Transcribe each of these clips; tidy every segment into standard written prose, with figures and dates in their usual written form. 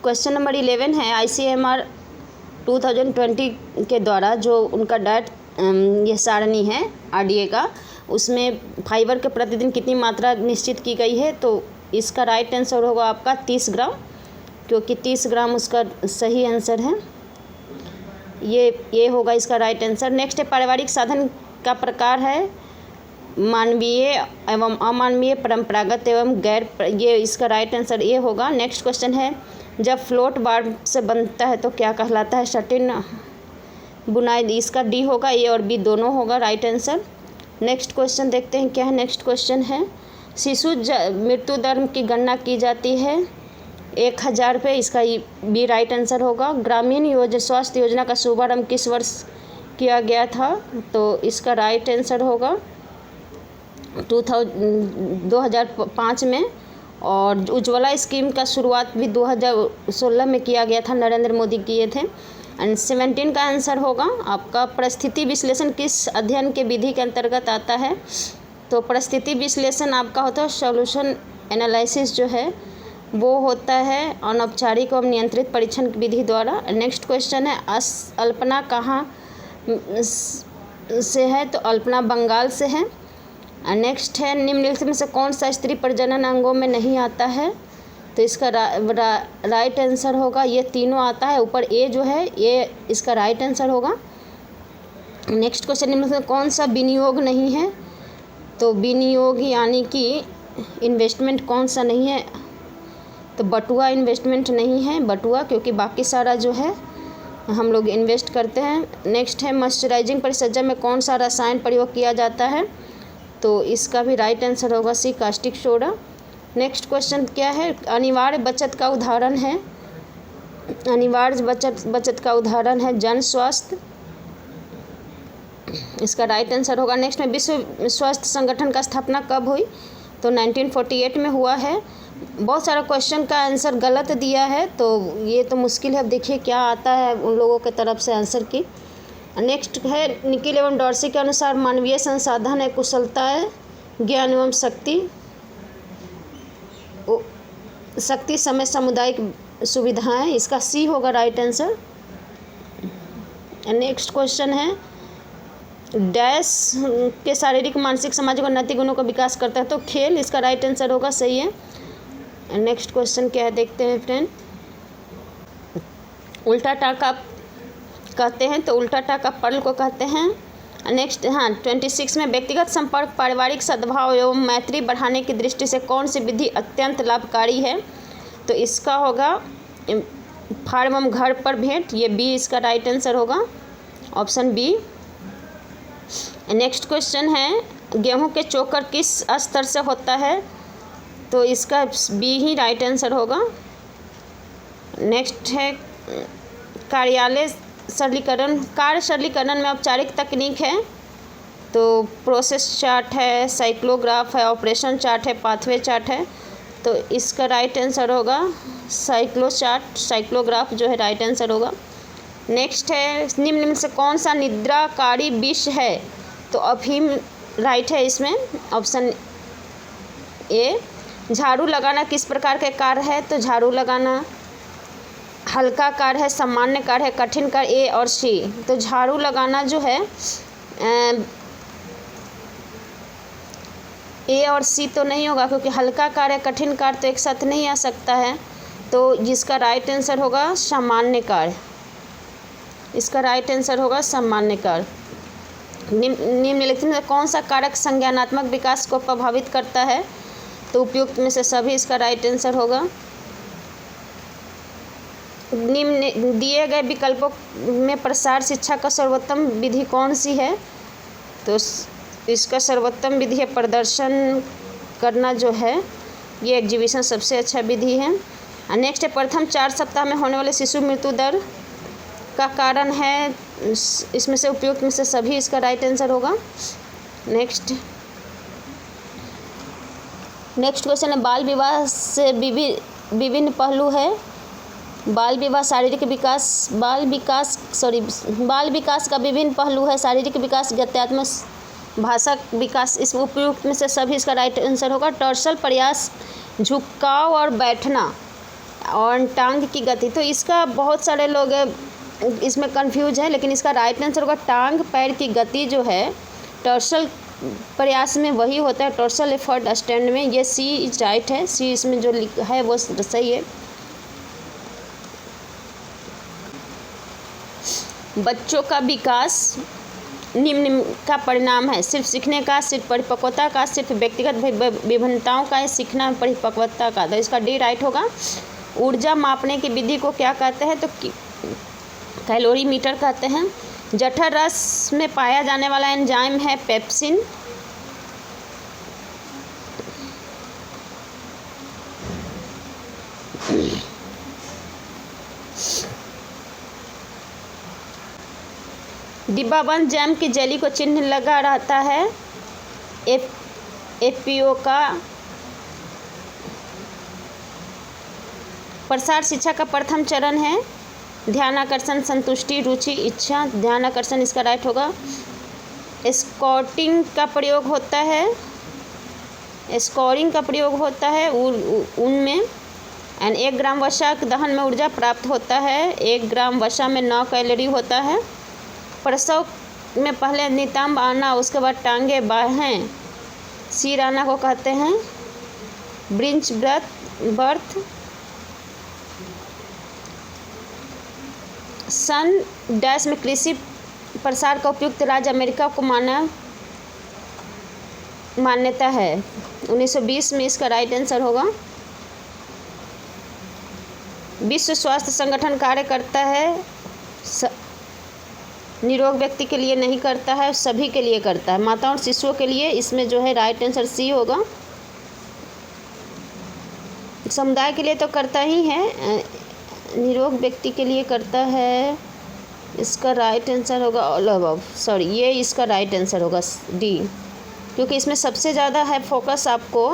Question number 11 है ICMR 2020 के द्वारा जो उनका डाइट ये सारणी है RDA का, उसमें फाइबर के प्रतिदिन कितनी मात्रा निश्चित की गई है। तो इसका राइट आंसर होगा आपका 30 ग्राम, क्योंकि 30 ग्राम उसका सही आंसर है। ये होगा इसका राइट आंसर। नेक्स्ट है पारिवारिक साधन का प्रकार है मानवीय एवं अमानवीय, परंपरागत एवं गैर, ये इसका राइट आंसर ये होगा। नेक्स्ट क्वेश्चन है जब फ्लोट बार से बनता है तो क्या कहलाता है। सटिन बुनाई, इसका डी होगा, ए और बी दोनों होगा राइट आंसर। नेक्स्ट क्वेश्चन देखते हैं क्या है। नेक्स्ट क्वेश्चन है शिशु मृत्यु दर की गणना की जाती है 1000 पे, इसका बी राइट आंसर होगा। ग्रामीण स्वास्थ्य योजना का शुभारंभ किस वर्ष किया गया था। तो इसका राइट आंसर होगा 2005 में। और उज्ज्वला स्कीम का शुरुआत भी 2016 में किया गया था, नरेंद्र मोदी किए थे। एंड 17 का आंसर होगा आपका परिस्थिति विश्लेषण किस अध्ययन के विधि के अंतर्गत आता है। तो परिस्थिति विश्लेषण आपका होता है सॉल्यूशन एनालिसिस जो है वो होता है अनौपचारिक एवं नियंत्रित परीक्षण विधि द्वारा। नेक्स्ट क्वेश्चन है अल्पना कहाँ से है। तो अल्पना बंगाल से है। नेक्स्ट है निम्नलिखित में से कौन सा स्त्री प्रजनन अंगों में नहीं आता है। तो इसका राइट आंसर होगा ये तीनों आता है, ऊपर ए जो है ये इसका राइट आंसर होगा। नेक्स्ट क्वेश्चन निम्नलिखित में कौन सा विनियोग नहीं है। तो विनियोग यानी कि इन्वेस्टमेंट कौन सा नहीं है। तो बटुआ इन्वेस्टमेंट नहीं है, बटुआ, क्योंकि बाकी सारा जो है हम लोग इन्वेस्ट करते हैं। नेक्स्ट है मॉइस्चराइजिंग परिचर्या में कौन सा रसायन प्रयोग किया जाता है। तो इसका भी राइट आंसर होगा सी कास्टिक सोडा। नेक्स्ट क्वेश्चन क्या है अनिवार्य बचत का उदाहरण है। अनिवार्य बचत का उदाहरण है जन स्वास्थ्य, इसका राइट आंसर होगा। नेक्स्ट में विश्व स्वास्थ्य संगठन का स्थापना कब हुई। तो 1948 में हुआ है। बहुत सारा क्वेश्चन का आंसर गलत दिया है, तो ये तो मुश्किल है। अब देखिए क्या आता है उन लोगों के तरफ से आंसर की। नेक्स्ट है निकिल एवं डॉर्सी के अनुसार मानवीय संसाधन है कुशलता है ज्ञान एवं शक्ति समय सामुदायिक सुविधाएं, इसका सी होगा राइट आंसर। नेक्स्ट क्वेश्चन है डैश के शारीरिक मानसिक सामाजिक और नैतिक गुणों का विकास करता है। तो खेल, इसका राइट आंसर होगा, सही है। नेक्स्ट क्वेश्चन क्या है देखते हैं फ्रेंड। उल्टा टाका कहते हैं, तो उल्टा टाका पर्ल को कहते हैं। नेक्स्ट 26 में व्यक्तिगत संपर्क पारिवारिक सद्भाव एवं मैत्री बढ़ाने की दृष्टि से कौन सी विधि अत्यंत लाभकारी है। तो इसका होगा फार्म एवं घर पर भेंट, ये बी इसका राइट आंसर होगा, ऑप्शन बी। नेक्स्ट क्वेश्चन है गेहूं के चोकर किस स्तर से होता है। तो इसका बी ही राइट आंसर होगा। नेक्स्ट है कार्य सरलीकरण में औपचारिक तकनीक है। तो प्रोसेस चार्ट है, साइक्लोग्राफ है, ऑपरेशन चार्ट है, पाथवे चार्ट है। तो इसका राइट आंसर होगा साइक्लोग्राफ जो है राइट आंसर होगा। नेक्स्ट है निम्न में से कौन सा निद्राकारी विष है। तो अफीम राइट है इसमें, ऑप्शन ए। झाड़ू लगाना किस प्रकार के कार्य है। तो झाड़ू लगाना हल्का कार्य है, सामान्य कार्य है, कठिन कार्य, ए और सी। तो झाड़ू लगाना जो है ए और सी तो नहीं होगा, क्योंकि हल्का कार्य कठिन कार्य तो एक साथ नहीं आ सकता है। तो जिसका राइट आंसर होगा सामान्य कार्य, इसका राइट आंसर होगा सामान्य कार्य। निम्नलिखित में कौन सा कारक संज्ञानात्मक विकास को प्रभावित करता है। तो उपयुक्त में से सभी, इसका राइट आंसर होगा। निम्न दिए गए विकल्पों में प्रसार शिक्षा का सर्वोत्तम विधि कौन सी है। तो इसका सर्वोत्तम विधि है प्रदर्शन करना जो है, ये एग्जीबिशन सबसे अच्छा विधि है। नेक्स्ट है प्रथम 4 सप्ताह में होने वाले शिशु मृत्यु दर का कारण है। इसमें से उपयुक्त में से सभी, इसका राइट आंसर होगा। नेक्स्ट क्वेश्चन है बाल विवाह से विभिन्न पहलू है। बाल विकास का विभिन्न पहलू है। शारीरिक विकास, गत्यात्मक, भाषा विकास, इस उपयुक्त में से सभी, इसका राइट आंसर होगा। टॉर्सल प्रयास, झुकाव और बैठना, और टांग की गति, तो इसका बहुत सारे लोग इसमें कंफ्यूज है, लेकिन इसका राइट आंसर होगा टांग पैर की गति जो है टॉर्सल प्रयास में वही होता है, टॉर्सल एफर्ट स्टैंड में। ये सी इज राइट है, सी इसमें जो लिखा है वो सही है। बच्चों का विकास निम्न का परिणाम है, सिर्फ सीखने का, सिर्फ परिपक्वता का, सिर्फ व्यक्तिगत विभिन्नताओं का, सीखना परिपक्वता का। तो इसका डी राइट होगा। ऊर्जा मापने की विधि को क्या कहते हैं? तो कैलोरीमीटर कहते हैं। जठर रस में पाया जाने वाला एंजाइम है पेप्सिन। डिब्बाबंद जैम की जेली को चिन्ह लगा रहता है एफपीओ का। प्रसार शिक्षा का प्रथम चरण है ध्यानाकर्षण, संतुष्टि, रुचि, इच्छा। ध्यानाकर्षण इसका राइट होगा। स्कोरिंग का प्रयोग होता है, स्कोरिंग का प्रयोग होता है उनमें। एंड 1 ग्राम वसा दहन में ऊर्जा प्राप्त होता है। 1 ग्राम वसा में 9 कैलोरी होता है। प्रसव में पहले नितंब आना, उसके बाद टांगे बाहें सिर आना को कहते हैं ब्रिंच बर्थ। सन डैश में कृषि प्रसार का उपयुक्त राज्य अमेरिका को मान्यता है 1920 में। इसका राइट आंसर होगा। विश्व स्वास्थ्य संगठन कार्य करता है, निरोग व्यक्ति के लिए नहीं करता है, सभी के लिए करता है, माता और शिशुओं के लिए। इसमें जो है राइट आंसर सी होगा। समुदाय के लिए तो करता ही है, निरोग व्यक्ति के लिए करता है। इसका राइट आंसर होगा ऑल अबव, सॉरी ये इसका राइट आंसर होगा डी, क्योंकि इसमें सबसे ज़्यादा है फोकस आपको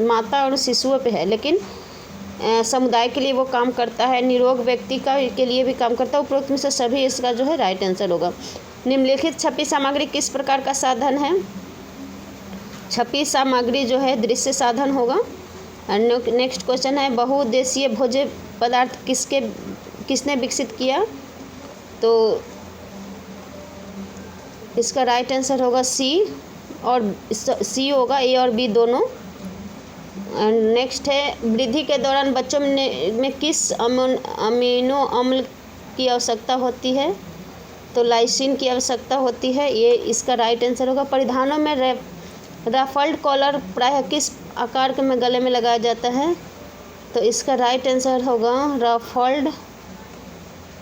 माता और शिशुओं पे है, लेकिन समुदाय के लिए वो काम करता है, निरोग व्यक्ति का के लिए भी काम करता है। उपरोक्त में से सभी इसका जो है राइट आंसर होगा। निम्नलिखित छपी सामग्री किस प्रकार का साधन है? छपी सामग्री जो है दृश्य साधन होगा। नेक्स्ट क्वेश्चन है बहुउद्देशीय भोज्य पदार्थ किसने विकसित किया? तो इसका राइट आंसर होगा सी, और सी होगा, ए और बी दोनों। नेक्स्ट है वृद्धि के दौरान बच्चों में किस अमीनो अम्ल की आवश्यकता होती है? तो लाइसिन की आवश्यकता होती है, ये इसका राइट आंसर होगा। परिधानों में रफल्ड कॉलर प्रायः किस आकार के में गले में लगाया जाता है? तो इसका राइट आंसर होगा रफल्ड,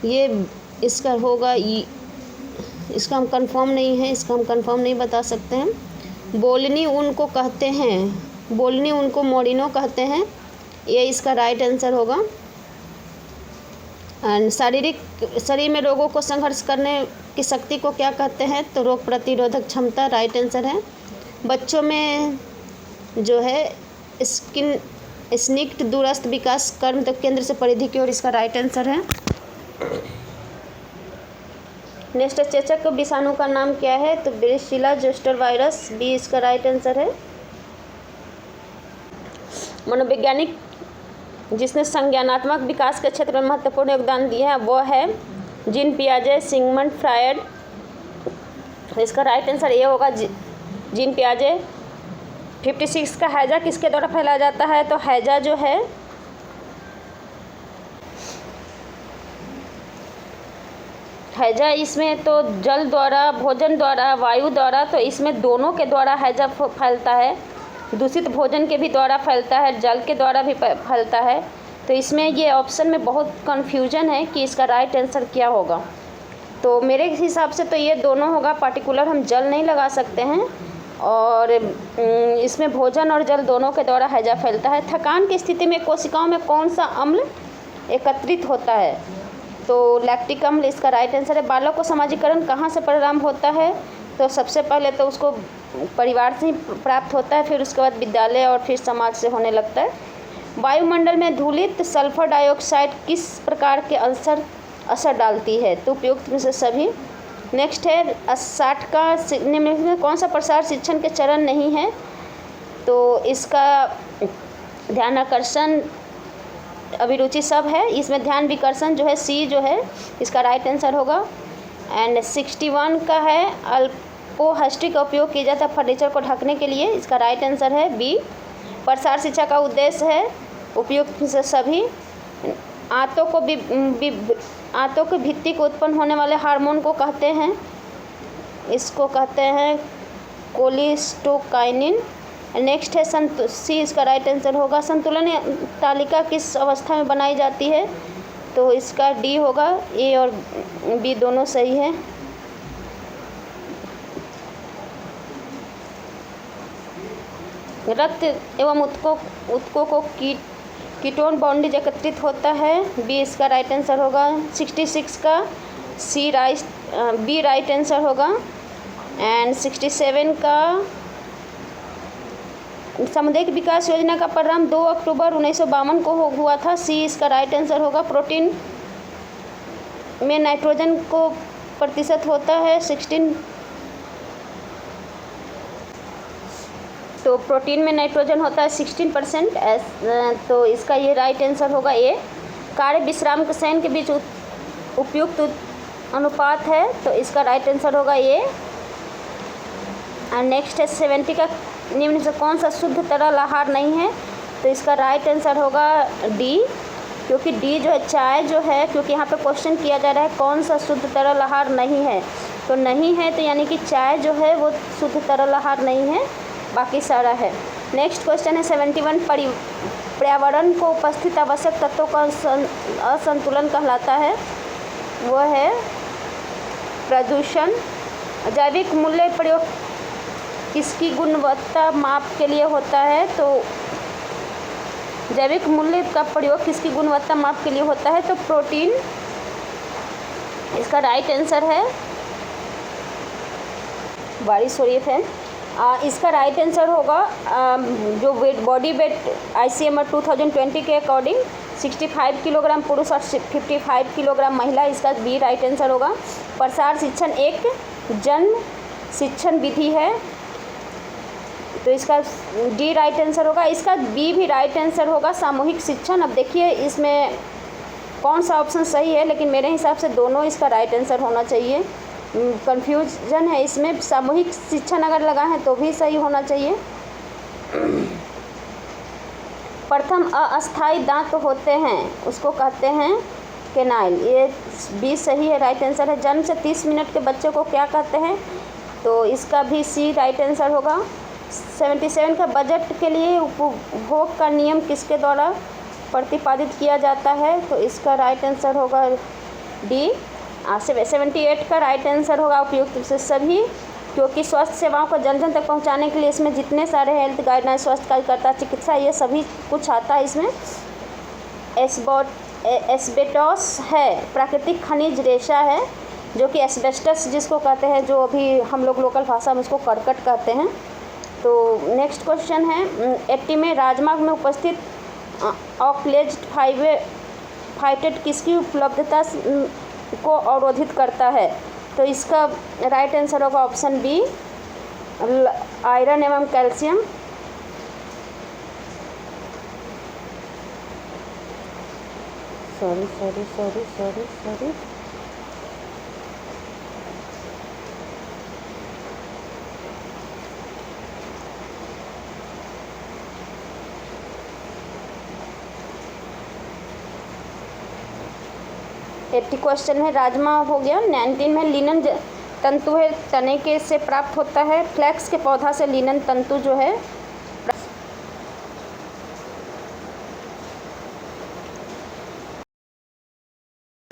ये इसका होगा। इसका हम कंफर्म नहीं है, इसका हम कंफर्म नहीं बता सकते हैं। बोलनी ऊन को कहते हैं, बोलनी ऊन को मोरिनो कहते हैं, ये इसका राइट आंसर होगा। एंड शरीर में रोगों को संघर्ष करने की शक्ति को क्या कहते हैं? तो रोग प्रतिरोधक क्षमता राइट आंसर है। बच्चों में जो है स्निग्ध दूरस्थ विकास कर्म तक केंद्र से परिधि की ओर, इसका राइट आंसर है। नेक्स्ट चेचक विषाणु का नाम क्या है? तो ब्रिसीला जोस्टर वायरस, बी इसका राइट आंसर है। मनोवैज्ञानिक जिसने संज्ञानात्मक विकास के क्षेत्र में महत्वपूर्ण योगदान दिया है वो है जीन पियाजे, सिगमंड फ्रायड। इसका राइट आंसर ये होगा जीन पियाजे। 56 का हैजा किसके द्वारा फैलाया जाता है? तो हैजा जो है हैजा इसमें तो जल द्वारा, भोजन द्वारा, वायु द्वारा, तो इसमें दोनों के द्वारा हैजा फैलता है। दूषित भोजन के भी द्वारा फैलता है, जल के द्वारा भी फैलता है। तो इसमें ये ऑप्शन में बहुत कन्फ्यूजन है कि इसका राइट आंसर क्या होगा। तो मेरे हिसाब से तो ये दोनों होगा। पार्टिकुलर हम जल नहीं लगा सकते हैं, और इसमें भोजन और जल दोनों के द्वारा हैजा फैलता है। थकान की स्थिति में कोशिकाओं में कौन सा अम्ल एकत्रित होता है? तो लैक्टिक अम्ल इसका राइट आंसर है। बालक को समाजीकरण कहाँ से प्रारंभ होता है? तो सबसे पहले तो उसको परिवार से ही प्राप्त होता है, फिर उसके बाद विद्यालय और फिर समाज से होने लगता है। वायुमंडल में धूलित सल्फर डाइऑक्साइड किस प्रकार के असर डालती है? तो उपयुक्त में से सभी। नेक्स्ट है 60 का निम्नलिखित में कौन सा प्रसार शिक्षण के चरण नहीं है? तो इसका ध्यानाकर्षण अभिरुचि सब है, इसमें ध्यान विकर्षण जो है सी जो है इसका राइट आंसर होगा। एंड 61 का है अल्पोहस्ट्री का उपयोग किया जाता है फर्नीचर को ढकने के लिए, इसका राइट आंसर है बी। प्रसार शिक्षा का उद्देश्य है उपयुक्त से सभी आंतों के भित्ति को उत्पन्न होने वाले हार्मोन को कहते हैं, इसको कहते हैं कोलिस्टोकाइनिन। नेक्स्ट है सी, इसका राइट आंसर होगा। संतुलन तालिका किस अवस्था में बनाई जाती है, तो इसका डी होगा। ए और बी दोनों सही है। रक्त एवं ऊतकों को कीटोन बाउंडेज एकत्रित होता है, बी इसका राइट आंसर होगा। 66 का बी राइट आंसर होगा। एंड 67 का सामुदायिक विकास योजना का प्रारंभ 2 अक्टूबर 1952 को हुआ था, सी इसका राइट आंसर होगा। प्रोटीन में नाइट्रोजन को प्रतिशत होता है 16, तो प्रोटीन में नाइट्रोजन होता है 16%, तो इसका ये राइट आंसर होगा ए। कार्य विश्राम के शयन के बीच उपयुक्त अनुपात है, तो इसका राइट आंसर होगा ए। एंड नेक्स्ट है 70 का निम्न से कौन सा शुद्ध तरल आहार नहीं है, तो इसका राइट आंसर होगा डी, क्योंकि डी जो है चाय जो है, क्योंकि यहाँ पे क्वेश्चन किया जा रहा है कौन सा शुद्ध तरल आहार नहीं है, तो नहीं है तो यानी कि चाय जो है वो शुद्ध तरल आहार नहीं है, बाकी सारा है। नेक्स्ट क्वेश्चन है 71 पर्यावरण को उपस्थित आवश्यक तत्वों का असंतुलन कहलाता है, वो है प्रदूषण। जैविक मूल्य प्रयोग किसकी गुणवत्ता माप के लिए होता है, तो जैविक मूल्य का प्रयोग किसकी गुणवत्ता माप के लिए होता है, तो प्रोटीन इसका राइट आंसर है। बारिश हो रही है फैन, इसका राइट आंसर होगा जो वेट बॉडी वेट ICMR 2020 के अकॉर्डिंग 65 किलोग्राम पुरुष और 55 किलोग्राम महिला, इसका बी राइट आंसर होगा। प्रसार शिक्षण एक जन शिक्षण विधि है, तो इसका डी राइट आंसर होगा। इसका बी भी राइट आंसर होगा, सामूहिक शिक्षण। अब देखिए इसमें कौन सा ऑप्शन सही है, लेकिन मेरे हिसाब से दोनों इसका राइट आंसर होना चाहिए। कंफ्यूजन है इसमें, सामूहिक शिक्षण अगर लगा है तो भी सही होना चाहिए। प्रथम अस्थायी दांत होते हैं उसको कहते हैं केनाइल, ये बी सही है, राइट आंसर है। जन्म से 30 मिनट के बच्चे को क्या कहते हैं, तो इसका भी सी राइट आंसर होगा। 77 का बजट के लिए उपभोग का नियम किसके द्वारा प्रतिपादित किया जाता है, तो इसका राइट आंसर होगा डी। 78 का राइट आंसर होगा उपयुक्त से सभी, क्योंकि स्वास्थ्य सेवाओं को जन जन तक पहुंचाने के लिए इसमें जितने सारे हेल्थ गाइडलाइन, स्वास्थ्य कार्यकर्ता, चिकित्सा, ये सभी कुछ आता है इसमें। एस्बेस्टोस है प्राकृतिक खनिज रेशा है, जो कि एस्बेस्टस जिसको कहते हैं, जो अभी हम लोग लोकल भाषा में उसको करकट कहते हैं। तो नेक्स्ट क्वेश्चन है 80 में राजमार्ग में उपस्थित ऑक्लेज्ड फाइटेट किसकी उपलब्धता को अवरोधित करता है, तो इसका राइट आंसर होगा ऑप्शन बी, आयरन एवं कैल्शियम। सॉरी 80 क्वेश्चन है, राजमा हो गया। 19 में लिनन तंतु है तने के से प्राप्त होता है, फ्लैक्स के पौधा से लिनन तंतु जो है